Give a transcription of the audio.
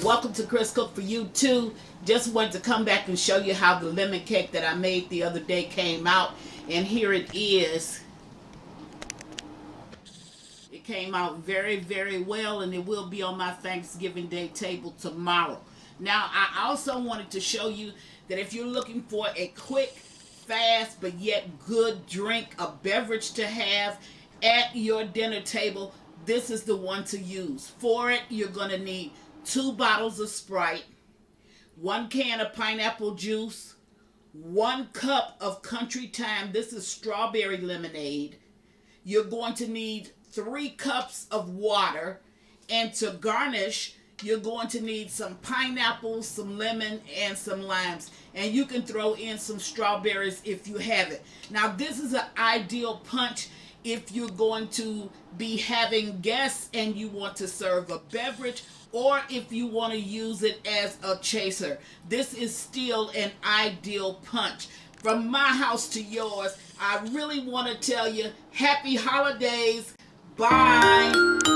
Welcome to Chris Cook for You Too. Just wanted to come back and show you how the lemon cake that I made the other day came out. And here it is. It came out very, very well, and it will be on my Thanksgiving Day table tomorrow. Now, I also wanted to show you that if you're looking for a quick, fast, but yet good drink, a beverage to have at your dinner table, this is the one to use. For it, you're going to need 2 bottles of Sprite, 1 can of pineapple juice, 1 cup of Country Time. This is strawberry lemonade. You're going to need 3 cups of water, and to garnish, you're going to need some pineapples, some lemon, and some limes. And you can throw in some strawberries if you have it. Now, this is an ideal punch if you're going to be having guests and you want to serve a beverage, or if you want to use it as a chaser. This is still an ideal punch. From my house to yours, I really want to tell you, happy holidays. Bye.